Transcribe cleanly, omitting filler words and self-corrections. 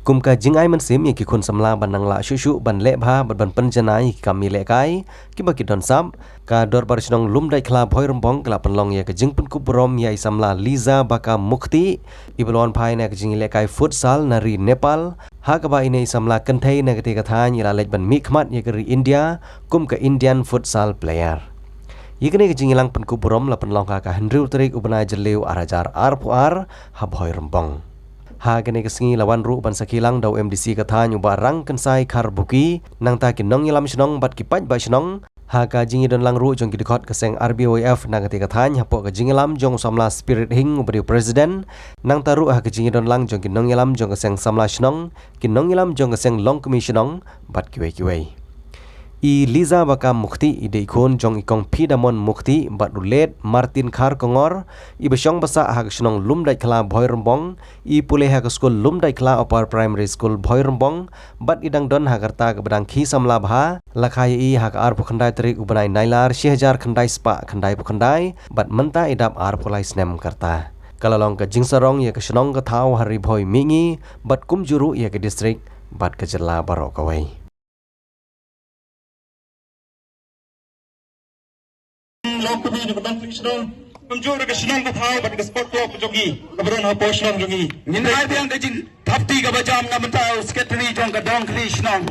กุมกะจิงไอมันเสียมีกี่คนสำลาบันนังละชุบันเละพาบันปัญจนายกามีเละไกกิบกิดอนซับกาดอร์บาริชนองลุมได้คลาพอยรำบองกลับปันลองยากจิงปุนกุบรอมยายสำลาลิซาบากามุคติอิบลอนภายในกจิงเละไกฟุตซัลนารีเนปาลหากบาอินในสำลากันไทยในกติกาทานยาเล็กบันมิกมัดยากรีอินเดียกุมกะอินเดียนฟุตซัลเพลเยอร์ยิ่งนี้กจิงลังปันกุบรอมละปันลองกากาฮันริวตริกอุบนายเจลิวอาราจาร์อาร์พูอาร์ฮับหอยรำบองHagane kesengi lawan ru ban sakilang dau MDC kathanyu barang kensai karbuki nang ta kinong yalam snong bat kipat ba snong haga jingi don lang ru jong kidikot keseng RBOF nang kati kathany hapo ka jingi lam jong samla spirit hing ubri president nang taru haga jingi don lang jong kinong yalam jong keseng samla snong kinong yalam jong keseng long commissionong bat kiwe I Liza baka mukti ide ikon jong ikong pidamon mukti bat rulet Martin Khar Kongor I besyong basa hag snong lumdai kla Bhoi Rembong I pule hag school lumdai kla upper primary school Bhoi Rembong bat idang don hagarta ke bedang khi samla bha lakhai I hag ar pukhandai trik ubanai nailar 6000 khandai spa khandai pukhandai bat menta idap ar pulai snem karta kalalong ke jingsarong ya ke snong ke thau hari Bhoi mingi bat kumjuru ya ke distrik bat ke jela barokawai Long kami di badan Krishna, penjuru ke Sinong ke Thai, bagi sport club jogi, kebetulan apa Sinong jogi. Ini ada yang dajin, tapi ke bajam nama tahu sekretari jong ke Dong Krishna.